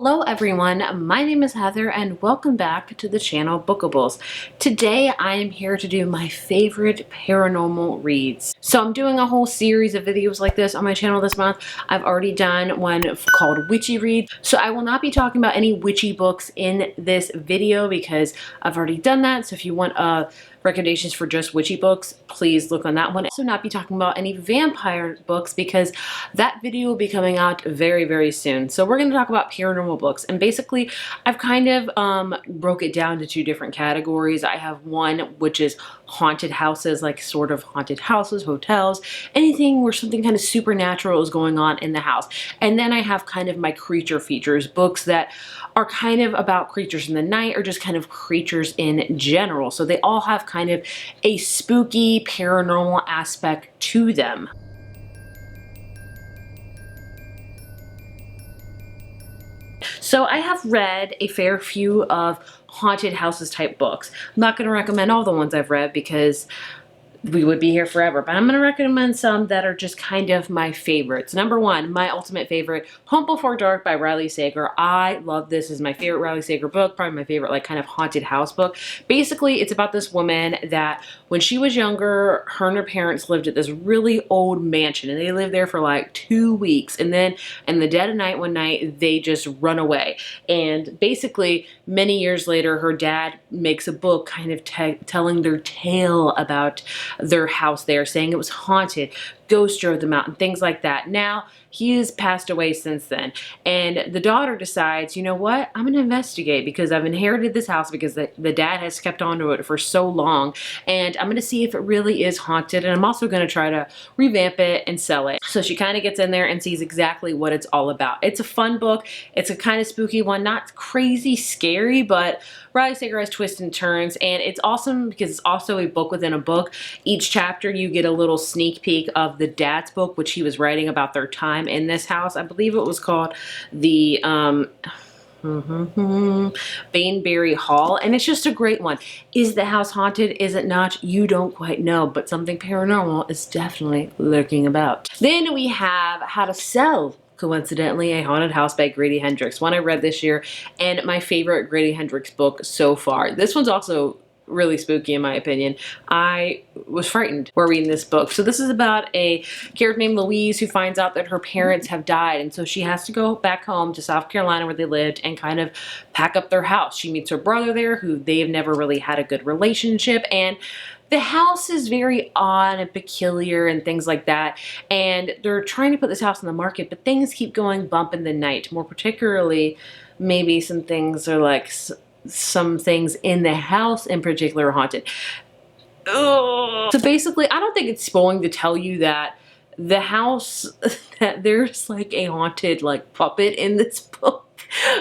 Hello everyone, my name is Heather and welcome back to the channel Bookables. Today I am here to do my favorite paranormal reads. So I'm doing a whole series of videos like this on my channel this month. I've already done one called Witchy Reads. So I will not be talking about any witchy books in this video because I've already done that. So if you want recommendations for just witchy books, please look on that one. Also not be talking about any vampire books because that video will be coming out very, very soon. So we're going to talk about paranormal books, and basically I've kind of broke it down to two different categories. I have one which is haunted houses, like sort of haunted houses, hotels, anything where something kind of supernatural is going on in the house. And then I have kind of my creature features, books that are kind of about creatures in the night or just kind of creatures in general. So they all have kind of a spooky paranormal aspect to them. So I have read a fair few of haunted houses type books. I'm not going to recommend all the ones I've read because we would be here forever, but I'm going to recommend some that are just kind of my favorites. Number one, my ultimate favorite, Home Before Dark by Riley Sager. I love this. This is my favorite Riley Sager book, probably my favorite like kind of haunted house book. Basically, it's about this woman that when she was younger, her and her parents lived at this really old mansion, and they lived there for like 2 weeks, and then in the dead of night one night, they just run away. And basically, many years later, her dad makes a book kind of telling their tale about their house there, saying it was haunted, ghosts drove them out, and things like that. Now, he has passed away since then, and the daughter decides, you know what, I'm gonna investigate because I've inherited this house because the dad has kept onto it for so long, and I'm gonna see if it really is haunted, and I'm also gonna try to revamp it and sell it. So she kind of gets in there and sees exactly what it's all about. It's a fun book. It's a kind of spooky one, not crazy scary, but Riley Sager has twists and turns, and it's awesome because it's also a book within a book. Each chapter you get a little sneak peek of the dad's book, which he was writing about their time in this house. I believe it was called the Baneberry Hall, and it's just a great one. Is the house haunted? Is it not? You don't quite know, but something paranormal is definitely lurking about. Then we have How to Sell, coincidentally, a Haunted House by Grady Hendrix, one I read this year, and my favorite Grady Hendrix book so far. This one's also really spooky in my opinion. I was frightened while reading this book. So this is about a character named Louise who finds out that her parents have died, and so she has to go back home to South Carolina where they lived and kind of pack up their house. She meets her brother there who they've never really had a good relationship, and the house is very odd and peculiar and things like that, and they're trying to put this house on the market, but things keep going bump in the night. More particularly, maybe some things are like some things in the house in particular are haunted. Ugh. So basically, I don't think it's spoiling to tell you that the house, that there's like a haunted like puppet in this book.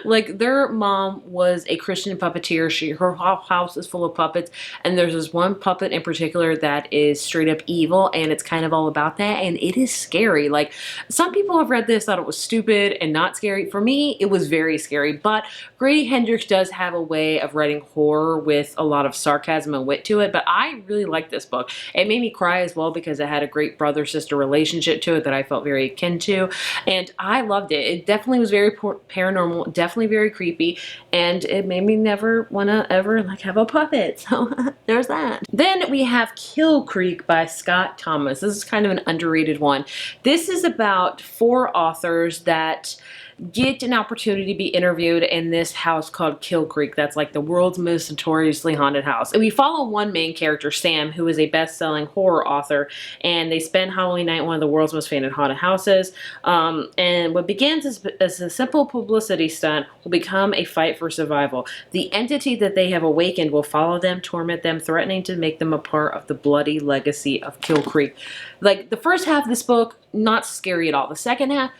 Like their mom was a Christian puppeteer. Her house is full of puppets, and there's this one puppet in particular that is straight up evil, and it's kind of all about that, and it is scary. Like some people have read this, thought it was stupid and not scary. For me, it was very scary, but Grady Hendrix does have a way of writing horror with a lot of sarcasm and wit to it, but I really liked this book. It made me cry as well because it had a great brother-sister relationship to it that I felt very akin to, and I loved it. It definitely was very paranormal, definitely very creepy, and it made me never want to ever like have a puppet. So there's that. Then we have Kill Creek by Scott Thomas. This is kind of an underrated one. This is about 4 authors that get an opportunity to be interviewed in this house called Kill Creek. That's like the world's most notoriously haunted house. And we follow one main character, Sam, who is a best-selling horror author, and they spend Halloween night in one of the world's most famous haunted houses. And what begins as a simple publicity stunt will become a fight for survival. The entity that they have awakened will follow them, torment them, threatening to make them a part of the bloody legacy of Kill Creek. Like the first half of this book, not scary at all. The second half,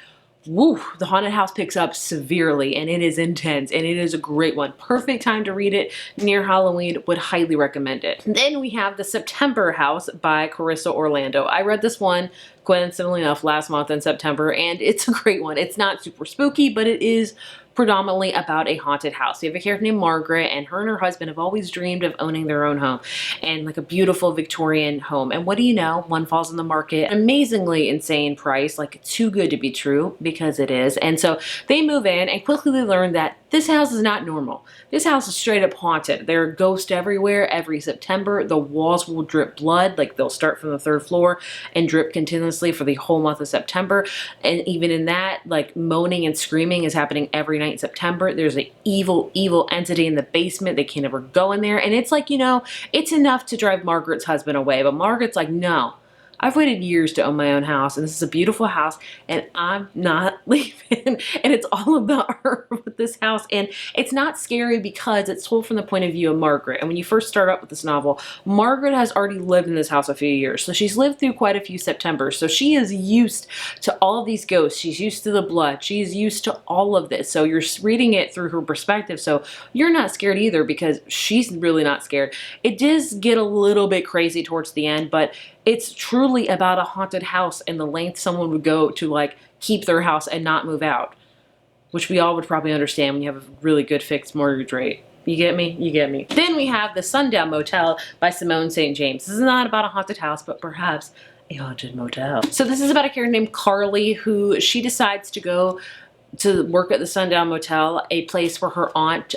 woo, the haunted house picks up severely, and it is intense, and it is a great one. Perfect time to read it near Halloween. Would highly recommend it. Then we have The September House by Carissa Orlando. I read this one, coincidentally enough, last month in September, and it's a great one. It's not super spooky, but it is predominantly about a haunted house. We have a character named Margaret, and her husband have always dreamed of owning their own home, and like a beautiful Victorian home. And what do you know? One falls on the market, an amazingly insane price, like too good to be true, because it is. And so they move in and quickly they learn that this house is not normal. This house is straight up haunted. There are ghosts everywhere. Every September, the walls will drip blood. Like they'll start from the 3rd floor and drip continuously for the whole month of September. And even in that, like moaning and screaming is happening every night in September. There's an evil entity in the basement. They can't ever go in there. And it's like, you know, it's enough to drive Margaret's husband away. But Margaret's like, no. I've waited years to own my own house, and this is a beautiful house, and I'm not leaving. And it's all about her with this house. And it's not scary because it's told from the point of view of Margaret. And when you first start out with this novel, Margaret has already lived in this house a few years. So she's lived through quite a few Septembers. So she is used to all of these ghosts. She's used to the blood. She's used to all of this. So you're reading it through her perspective. So you're not scared either because she's really not scared. It does get a little bit crazy towards the end, but it's truly about a haunted house and the length someone would go to like keep their house and not move out, which we all would probably understand when you have a really good fixed mortgage rate. You get me? You get me. Then we have the Sundown Motel by Simone St. James. This is not about a haunted house, but perhaps a haunted motel. So this is about a character named Carly who she decides to go to work at the Sundown Motel, a place where her aunt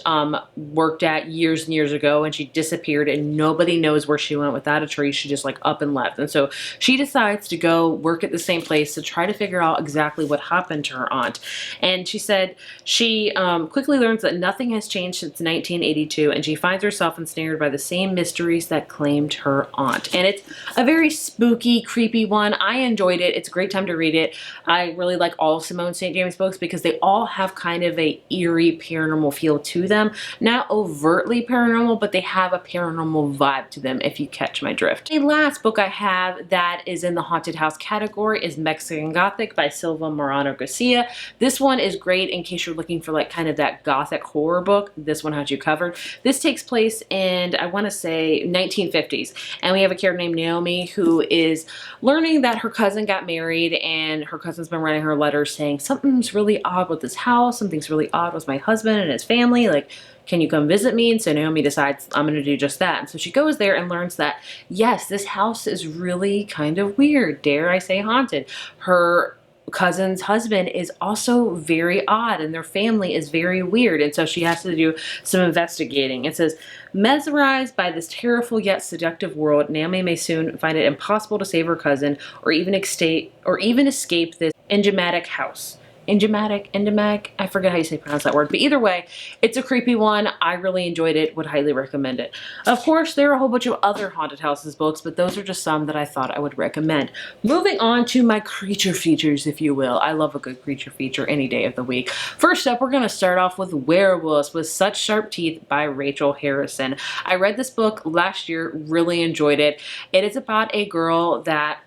worked at years and years ago, and she disappeared and nobody knows where she went without a trace. She just like up and left. And so she decides to go work at the same place to try to figure out exactly what happened to her aunt. And she said she quickly learns that nothing has changed since 1982, and she finds herself ensnared by the same mysteries that claimed her aunt. And it's a very spooky, creepy one. I enjoyed it. It's a great time to read it. I really like all of Simone St. James books because they all have kind of a eerie paranormal feel to them. Not overtly paranormal, but they have a paranormal vibe to them, if you catch my drift. The last book I have that is in the haunted house category is Mexican Gothic by Silva Morano Garcia. This one is great in case you're looking for like kind of that Gothic horror book. This one has you covered. This takes place in, I want to say, 1950s. And we have a character named Naomi who is learning that her cousin got married, and her cousin's been writing her letters saying something's really odd with this house, something's really odd with my husband and his family, like, can you come visit me? And so Naomi decides, I'm going to do just that. And so she goes there and learns that, yes, this house is really kind of weird, dare I say haunted. Her cousin's husband is also very odd, and their family is very weird. And so she has to do some investigating. It says, mesmerized by this terrible yet seductive world, Naomi may soon find it impossible to save her cousin or even escape this enigmatic house. Enigmatic, I forget how you pronounce that word, but either way, it's a creepy one. I really enjoyed it, would highly recommend it. Of course, there are a whole bunch of other haunted houses books, but those are just some that I thought I would recommend. Moving on to my creature features, if you will. I love a good creature feature any day of the week. First up, we're going to start off with Werewolves with Such Sharp Teeth by Rachel Harrison. I read this book last year, really enjoyed it. It is about a girl that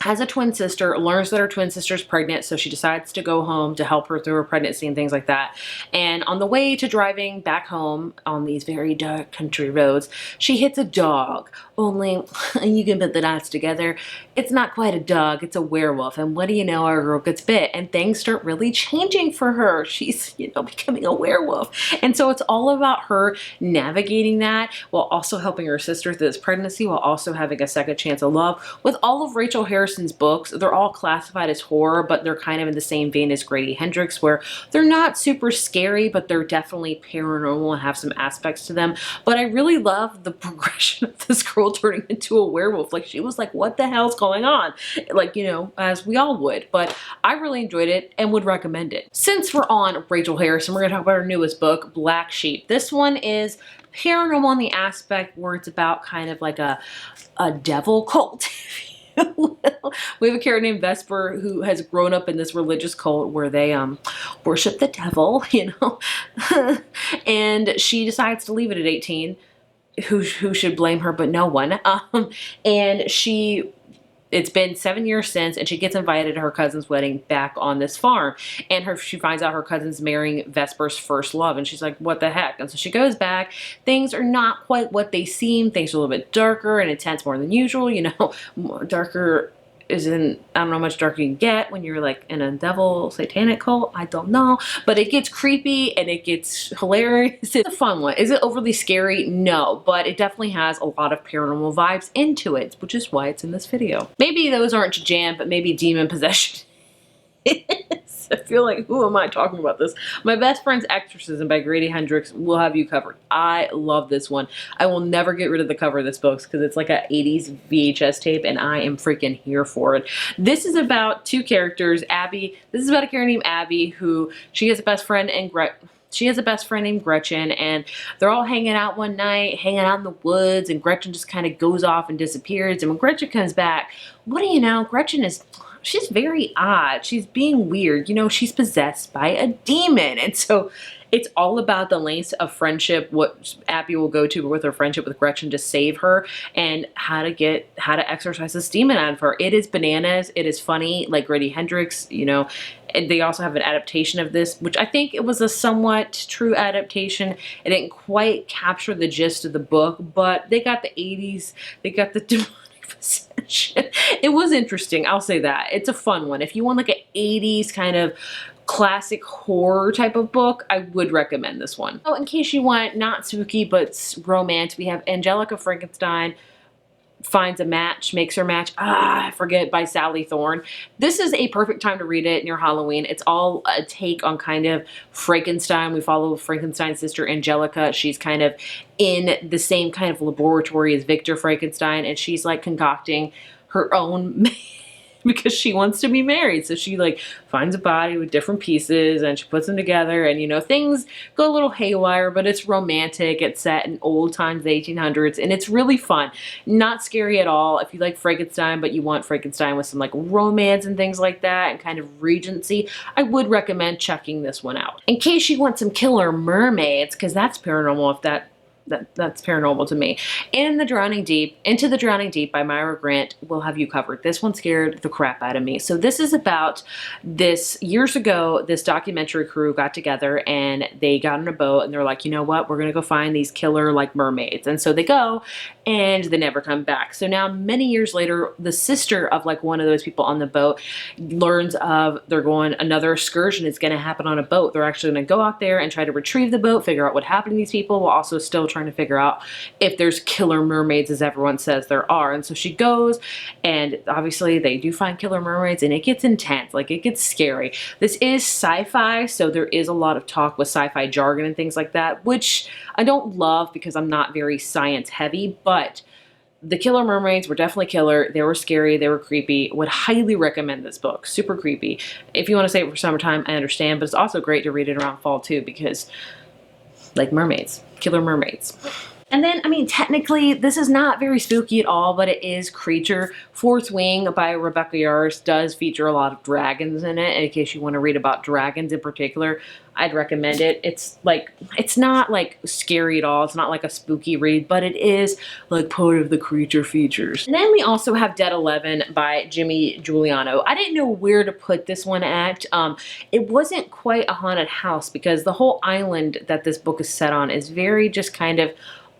has a twin sister, learns that her twin sister's pregnant, so she decides to go home to help her through her pregnancy and things like that. And on the way to driving back home on these very dark country roads, she hits a dog. Only, you can put the dots together, it's not quite a dog, it's a werewolf. And what do you know, our girl gets bit and things start really changing for her. She's, you know, becoming a werewolf. And so it's all about her navigating that while also helping her sister through this pregnancy, while also having a second chance of love. With all of Rachel Harrison's books, they're all classified as horror, but they're kind of in the same vein as Grady Hendrix, where they're not super scary, but they're definitely paranormal and have some aspects to them. But I really love the progression of this girl turning into a werewolf. Like, she was like, what the hell's going on? Like, you know, as we all would. But I really enjoyed it and would recommend it. Since we're on Rachel Harrison, we're going to talk about her newest book, Black Sheep. This one is paranormal in the aspect where it's about kind of like a devil cult. We have a character named Vesper who has grown up in this religious cult where they worship the devil, you know, and she decides to leave it at 18. Who should blame her but no one. And it's been 7 years since, and she gets invited to her cousin's wedding back on this farm. And she finds out her cousin's marrying Vesper's first love, and she's like, what the heck? And so she goes back. Things are not quite what they seem. Things are a little bit darker and intense more than usual, you know, darker isn't, I don't know how much darker you can get when you're like in a devil satanic cult. I don't know, but it gets creepy and it gets hilarious. It's a fun one. Is it overly scary? No, but it definitely has a lot of paranormal vibes into it, which is why it's in this video. Maybe those aren't your jam, but maybe demon possession is. I feel like, who am I talking about this? My Best Friend's Exorcism by Grady Hendrix will have you covered. I love this one. I will never get rid of the cover of this book because it's like a 80s VHS tape and I am freaking here for it. This is about two characters, Abby. This is about a character named Abby who, she has a best friend and she has a best friend named Gretchen, and they're all hanging out one night, hanging out in the woods, and Gretchen just kind of goes off and disappears. And when Gretchen comes back, what do you know? Gretchen is, she's very odd. She's being weird. You know, she's possessed by a demon. And so it's all about the lengths of friendship, what Abby will go to with her friendship with Gretchen to save her, and how to exorcise this demon out of her. It is bananas. It is funny, like Grady Hendrix, you know. And they also have an adaptation of this, which I think it was a somewhat true adaptation. It didn't quite capture the gist of the book, but they got the 80s, they got the demonic possession. It was interesting, I'll say that. It's a fun one. If you want like an 80s kind of classic horror type of book, I would recommend this one. Oh, in case you want not spooky but romance, we have Angelica Frankenstein finds a match, makes her match, I forget, by Sally Thorne. This is a perfect time to read it near Halloween. It's all a take on kind of Frankenstein. We follow Frankenstein's sister Angelica. She's kind of in the same kind of laboratory as Victor Frankenstein, and she's like concocting her own because she wants to be married. So she like finds a body with different pieces and she puts them together, and you know, things go a little haywire, but it's romantic. It's set in old times, the 1800s, and it's really fun. Not scary at all. If you like Frankenstein, but you want Frankenstein with some like romance and things like that and kind of Regency, I would recommend checking this one out. In case you want some killer mermaids, because that's paranormal, if that's paranormal to me. Into the Drowning Deep by Myra Grant will have you covered. This one scared the crap out of me. So this is about this, years ago, this documentary crew got together and they got on a boat and they're like, you know what, we're gonna go find these killer like mermaids. And so they go and they never come back. So now many years later, the sister of like one of those people on the boat learns of another excursion is gonna happen on a boat. They're actually gonna go out there and try to retrieve the boat, figure out what happened to these people, while also still trying to figure out if there's killer mermaids as everyone says there are. And so she goes, and obviously they do find killer mermaids, and it gets intense, like it gets scary. This is sci-fi, so there is a lot of talk with sci-fi jargon and things like that, which I don't love because I'm not very science heavy, but the killer mermaids were definitely killer. They were scary. They were creepy. Would highly recommend this book. Super creepy. If you want to save it for summertime, I understand, but it's also great to read it around fall too, because like mermaids, killer mermaids. And then, I mean, technically, this is not very spooky at all, but it is Creature. Fourth Wing by Rebecca Yarros does feature a lot of dragons in it. In case you want to read about dragons in particular, I'd recommend it. It's like, it's not like scary at all. It's not like a spooky read, but it is like part of the Creature features. And then we also have Dead 11 by Jimmy Giuliano. I didn't know where to put this one at. It wasn't quite a haunted house because the whole island that this book is set on is very just kind of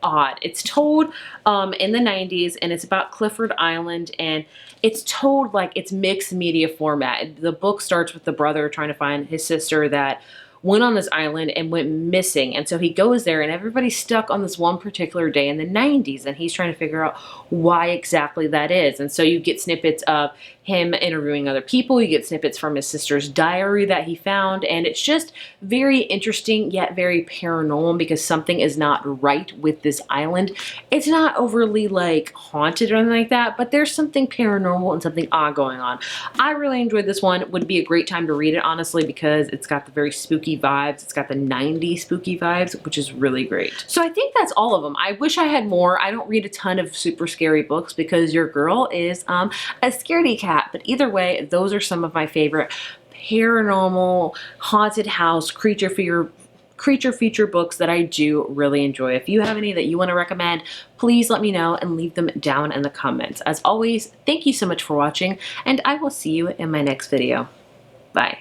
odd. It's told in the 90s, and it's about Clifford Island, and it's told like it's mixed media format. The book starts with the brother trying to find his sister that went on this island and went missing. And so he goes there and everybody's stuck on this one particular day in the 90s, and he's trying to figure out why exactly that is. And so you get snippets of him interviewing other people, you get snippets from his sister's diary that he found, and it's just very interesting yet very paranormal because something is not right with this island. It's not overly like haunted or anything like that, but there's something paranormal and something odd going on. I really enjoyed this one. It would be a great time to read it, honestly, because it's got the very spooky vibes. It's got the 90s spooky vibes, which is really great. So I think that's all of them. I wish I had more. I don't read a ton of super scary books because your girl is a scaredy cat. But either way, those are some of my favorite paranormal, haunted house, creature feature books that I do really enjoy. If you have any that you want to recommend, please let me know and leave them down in the comments. As always, thank you so much for watching, and I will see you in my next video. Bye.